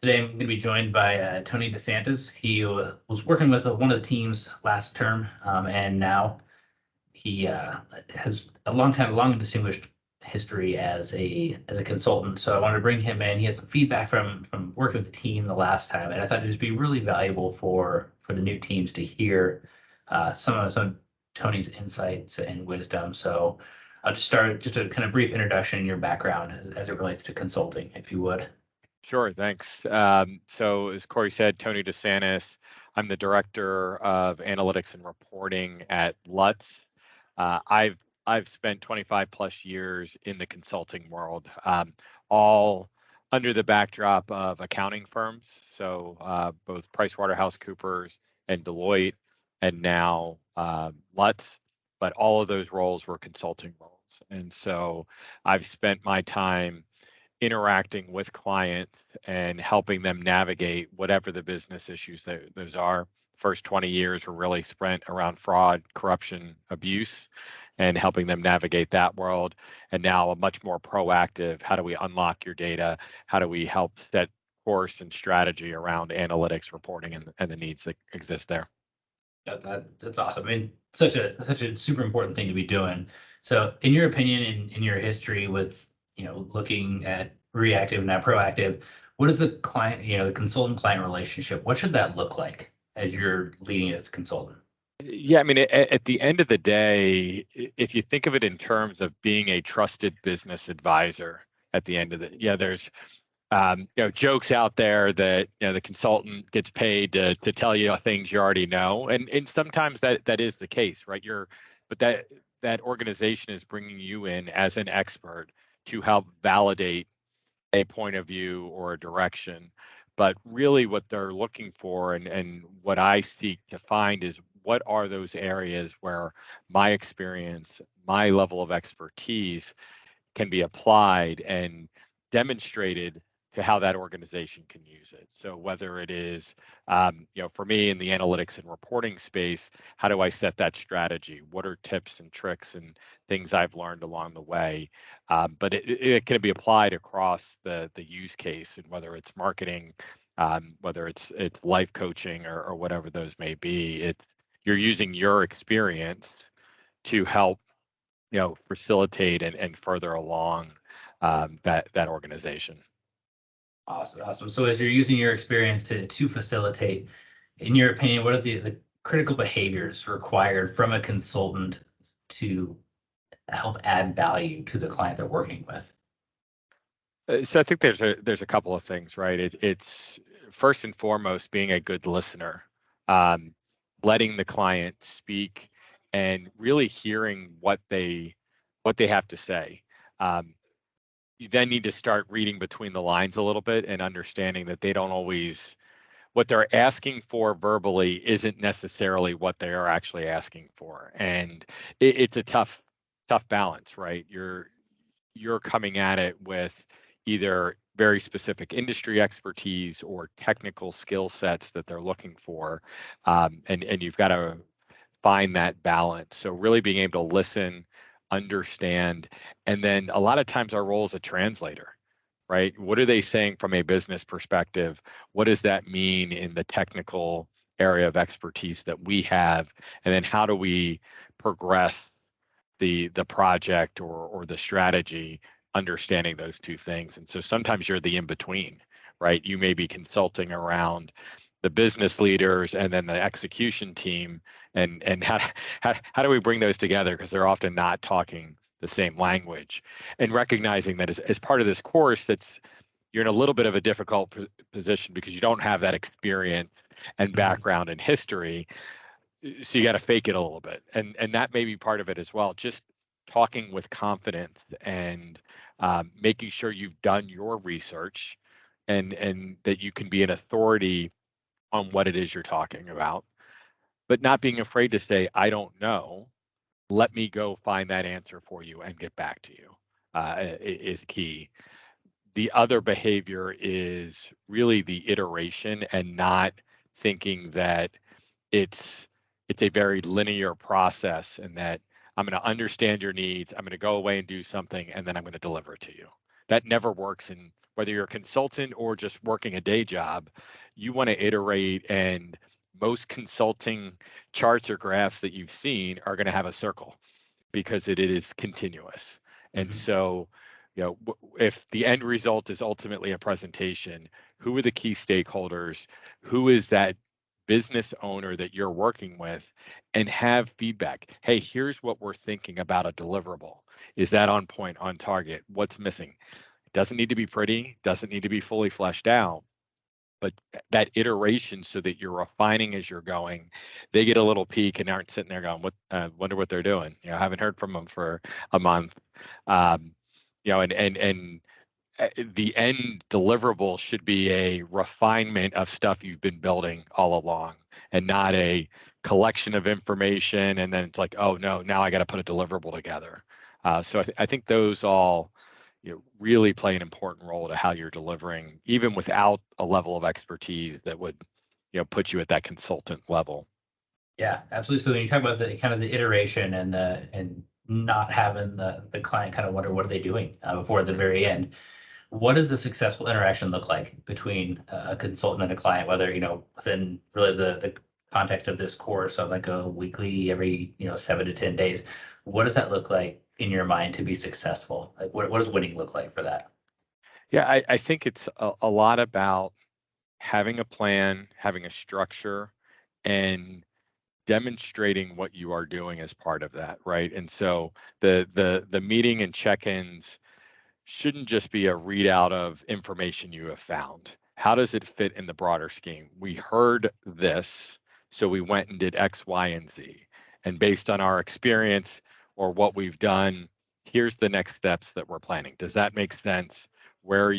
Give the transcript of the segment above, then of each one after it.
Today I'm going to be joined by Tony DeSantis. He was working with one of the teams last term, and now he has long and distinguished history as a consultant. So I wanted to bring him in. He had some feedback from working with the team the last time, and I thought it'd just be really valuable for the new teams to hear some Tony's insights and wisdom. So I'll just start just a kind of brief introduction in your background as it relates to consulting, if you would. Sure, thanks. So as Corey said, Tony DeSantis, I'm the Director of Analytics and Reporting at Lutz. I've spent 25 plus years in the consulting world, all under the backdrop of accounting firms. So both PricewaterhouseCoopers and Deloitte, and now Lutz, but all of those roles were consulting roles. And so I've spent my time interacting with clients and helping them navigate whatever the business issues that those are. First 20 years were really spent around fraud, corruption, abuse, and helping them navigate that world. And now a much more proactive, how do we unlock your data? How do we help set course and strategy around analytics, reporting, and the needs that exist there? That's awesome. I mean, such a super important thing to be doing. So, in your opinion, in your history with looking at reactive and not proactive, what is the client, the consultant client relationship? What should that look like as you're leading as a consultant? Yeah, I mean, at the end of the day, if you think of it in terms of being a trusted business advisor, at the end of the, yeah, there's jokes out there that the consultant gets paid to tell you things you already know, and sometimes that is the case, right? But that organization is bringing you in as an expert to help validate a point of view or a direction. But really what they're looking for and what I seek to find is what are those areas where my experience, my level of expertise can be applied and demonstrated to how that organization can use it. So whether it is, for me in the analytics and reporting space, how do I set that strategy? What are tips and tricks and things I've learned along the way? But it can be applied across the use case, and whether it's marketing, whether it's life coaching or whatever those may be. You're using your experience to help facilitate and further along that organization. Awesome, awesome. So, as you're using your experience to facilitate, in your opinion, what are the critical behaviors required from a consultant to help add value to the client they're working with? So I think there's a couple of things, right? It's first and foremost being a good listener, um, letting the client speak, and really hearing what they have to say. Um, you then need to start reading between the lines a little bit and understanding that they don't always, what they're asking for verbally isn't necessarily what they are actually asking for, and it's a tough balance, right? You're coming at it with either very specific industry expertise or technical skill sets that they're looking for, and you've got to find that balance. So really being able to listen, understand, and then a lot of times our role is a translator, right? What are they saying from a business perspective? What does that mean in the technical area of expertise that we have? And then how do we progress the project or the strategy, understanding those two things? And so sometimes you're the in between, right? You may be consulting around the business leaders and then the execution team, and how do we bring those together, because they're often not talking the same language, and recognizing that as part of this course, that's you're in a little bit of a difficult position because you don't have that experience and background and history, so you got to fake it a little bit, and that may be part of it as well. Just talking with confidence and making sure you've done your research, and that you can be an authority on what it is you're talking about, but not being afraid to say, I don't know, let me go find that answer for you and get back to you, is key. The other behavior is really the iteration, and not thinking that it's a very linear process, and that I'm going to understand your needs, I'm going to go away and do something, and then I'm going to deliver it to you. That never works in whether you're a consultant or just working a day job, you want to iterate, and most consulting charts or graphs that you've seen are going to have a circle because it is continuous. And so, if the end result is ultimately a presentation, who are the key stakeholders? Who is that business owner that you're working with? And have feedback. Hey, here's what we're thinking about a deliverable. Is that on point, on target? What's missing? It doesn't need to be pretty, doesn't need to be fully fleshed out, but that iteration so that you're refining as you're going. They get a little peek and aren't sitting there going, "What? Wonder what they're doing." I haven't heard from them for a month. Um, and the end deliverable should be a refinement of stuff you've been building all along, and not a collection of information. And then it's like, oh no, now I got to put a deliverable together. So I think those all really play an important role to how you're delivering, even without a level of expertise that would, put you at that consultant level. Yeah, absolutely. So when you talk about the kind of the iteration and not having the client kind of wonder what are they doing before the very end, what does a successful interaction look like between a consultant and a client, whether, within really the context of this course of like a weekly, every, 7 to 10 days, what does that look like in your mind to be successful? Like what does winning look like for that? Yeah, I think it's a lot about having a plan, having a structure, and demonstrating what you are doing as part of that, right? And so the meeting and check-ins shouldn't just be a readout of information you have found. How does it fit in the broader scheme? We heard this, so we went and did X, Y, and Z. And based on our experience or what we've done, here's the next steps that we're planning. Does that make sense? Where are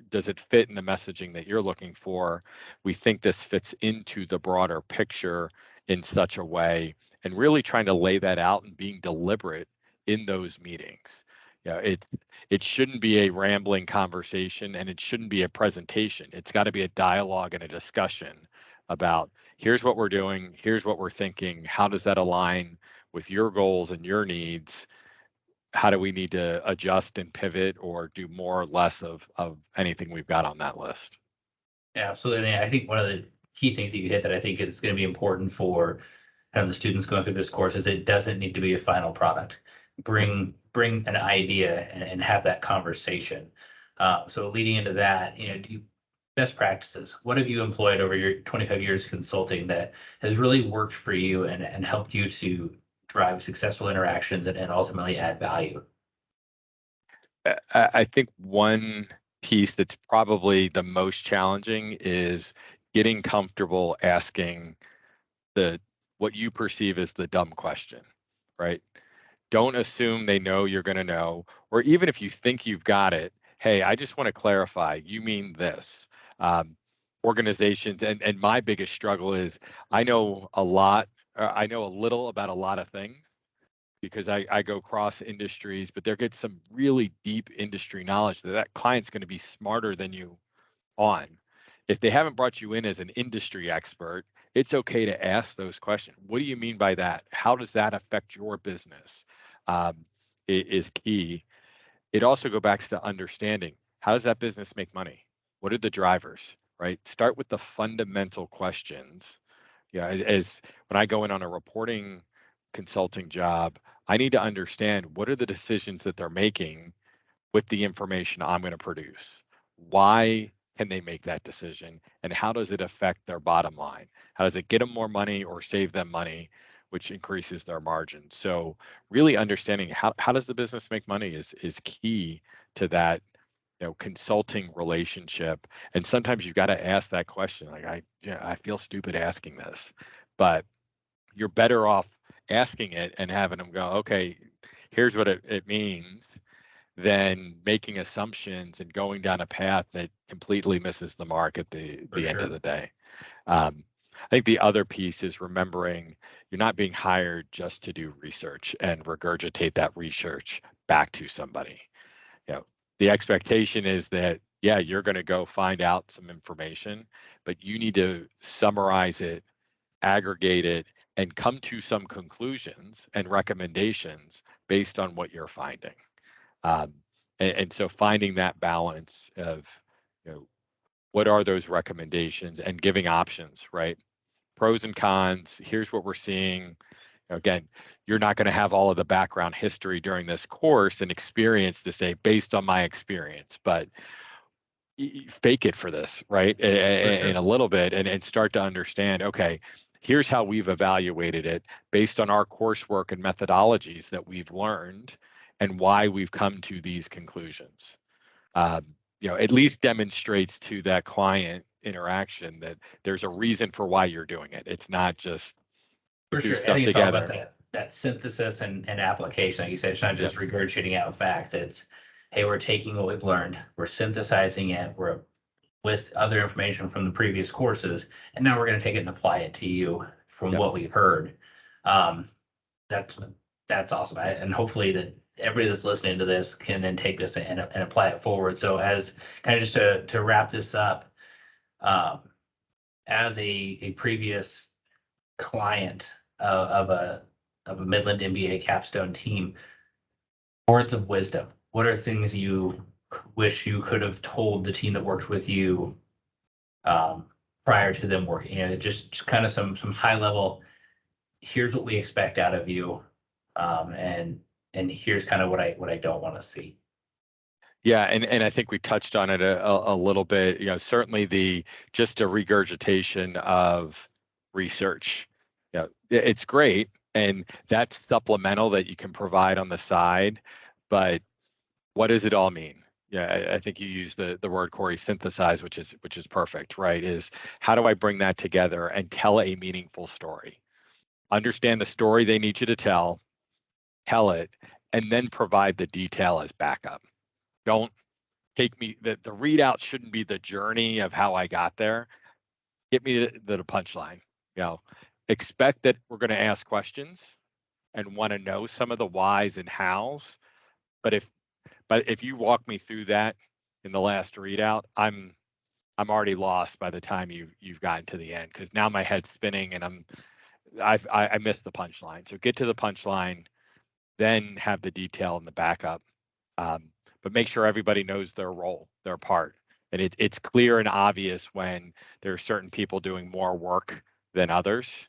does it fit in the messaging that you're looking for? We think this fits into the broader picture in such a way, and really trying to lay that out and being deliberate in those meetings. It shouldn't be a rambling conversation, and it shouldn't be a presentation. It's got to be a dialogue and a discussion about here's what we're doing, here's what we're thinking, how does that align with your goals and your needs? How do we need to adjust and pivot or do more or less of anything we've got on that list? Yeah, absolutely. And I think one of the key things that you hit that I think is going to be important for kind of the students going through this course is it doesn't need to be a final product. Bring an idea and have that conversation. So leading into that, best practices. What have you employed over your 25 years consulting that has really worked for you and helped you to drive successful interactions and ultimately add value? I think one piece that's probably the most challenging is getting comfortable asking the what you perceive as the dumb question, right? Don't assume they know you're going to know, or even if you think you've got it, hey, I just want to clarify, you mean this. Organizations, and my biggest struggle is I know a lot, I know a little about a lot of things because I go cross industries, but there gets some really deep industry knowledge that client's going to be smarter than you on. If they haven't brought you in as an industry expert, it's okay to ask those questions. What do you mean by that? How does that affect your business? Is key. It also goes back to understanding, how does that business make money? What are the drivers, right? Start with the fundamental questions. As when I go in on a reporting consulting job, I need to understand what are the decisions that they're making with the information I'm going to produce. Why can they make that decision? And how does it affect their bottom line? How does it get them more money or save them money, which increases their margin? So really understanding how does the business make money is key to that consulting relationship. And sometimes you've got to ask that question. Like I feel stupid asking this, but you're better off asking it and having them go, okay, here's what it means, than making assumptions and going down a path that completely misses the mark at the end of the day. I think the other piece is remembering you're not being hired just to do research and regurgitate that research back to somebody. The expectation is that, yeah, you're going to go find out some information, but you need to summarize it, aggregate it, and come to some conclusions and recommendations based on what you're finding. Um, And so finding that balance of, what are those recommendations and giving options, right? Pros and cons. Here's what we're seeing. Again, you're not going to have all of the background history during this course and experience to say based on my experience, but fake it for this, right? And a little bit, and start to understand, okay, here's how we've evaluated it based on our coursework and methodologies that we've learned and why we've come to these conclusions. At least demonstrates to that client interaction that there's a reason for why you're doing it. It's not just For do sure. I stuff think it's all about together. that synthesis and application. Like you said, it's not just Yep. regurgitating out facts. It's, hey, we're taking what we've learned, we're synthesizing it, we're with other information from the previous courses, and now we're going to take it and apply it to you from Yep. what we've heard. Um, that's that's awesome. And hopefully that everybody that's listening to this can then take this and apply it forward. So as kind of just to wrap this up, um, as a previous client of a Midland MBA capstone team, words of wisdom. What are things you wish you could have told the team that worked with you um, prior to them working? Just kind of some high level. Here's what we expect out of you, and here's kind of what I don't want to see. Yeah, and I think we touched on it a little bit. Certainly just a regurgitation of research. It's great, and that's supplemental that you can provide on the side. But what does it all mean? Yeah, I think you use the word, Corey, synthesize, which is perfect, right? Is how do I bring that together and tell a meaningful story? Understand the story they need you to tell it, and then provide the detail as backup. Don't take me, the readout shouldn't be the journey of how I got there. Get me the punchline. Expect that we're going to ask questions and want to know some of the whys and hows. But if you walk me through that in the last readout, I'm already lost by the time you've gotten to the end, because now my head's spinning and I missed the punchline. So get to the punchline, then have the detail in the backup. But make sure everybody knows their role, their part. And it's clear and obvious when there are certain people doing more work than others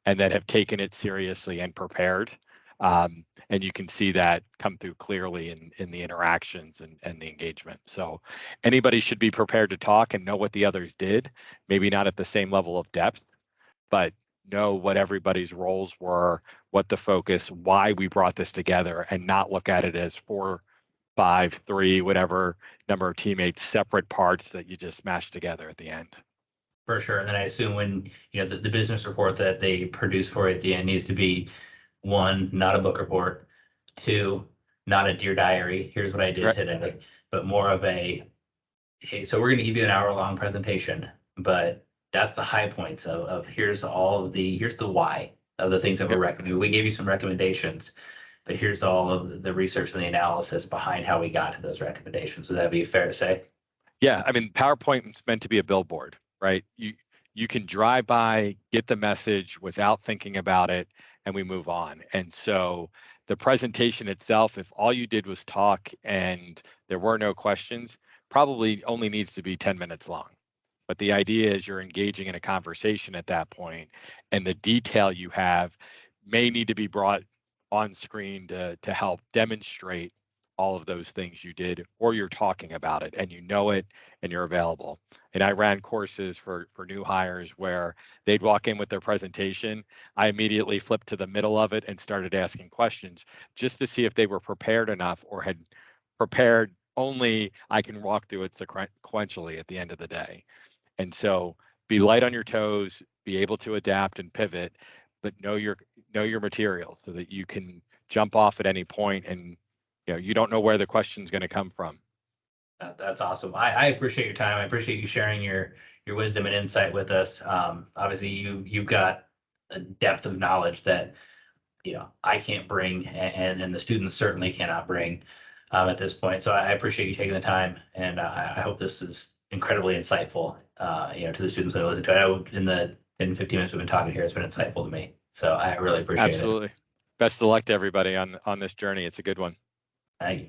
and that have taken it seriously and prepared. And you can see that come through clearly in the interactions and the engagement. So anybody should be prepared to talk and know what the others did, maybe not at the same level of depth, but know what everybody's roles were, what the focus, why we brought this together, and not look at it as 4, 5, 3, whatever number of teammates, separate parts that you just smashed together at the end. For sure. And then I assume when, the business report that they produce for you at the end needs to be, 1, not a book report, 2, not a Dear Diary, here's what I did Right. today, but more of a, hey, so we're going to give you an hour-long presentation, but that's the high points of here's the why of the things that we're recommending. We gave you some recommendations, but here's all of the research and the analysis behind how we got to those recommendations. Would that be fair to say? Yeah, I mean, PowerPoint is meant to be a billboard, right? You can drive by, get the message without thinking about it, and we move on. And so the presentation itself, if all you did was talk and there were no questions, probably only needs to be 10 minutes long. But the idea is you're engaging in a conversation at that point, and the detail you have may need to be brought on screen to help demonstrate all of those things you did, or you're talking about it and you know it and you're available. And I ran courses for new hires where they'd walk in with their presentation. I immediately flipped to the middle of it and started asking questions just to see if they were prepared enough or had prepared only I can walk through it sequentially at the end of the day. And so be light on your toes, be able to adapt and pivot, but know your material so that you can jump off at any point, and you don't know where the question's going to come from. That's awesome. I appreciate your time. I appreciate you sharing your wisdom and insight with us. Obviously, you've got a depth of knowledge that I can't bring, and the students certainly cannot bring at this point. So I appreciate you taking the time, and I hope this is incredibly insightful. To the students that listen to it. I know in 15 minutes we've been talking here, it's been insightful to me. So I really appreciate it. Absolutely. Best of luck to everybody on this journey. It's a good one. Thank you.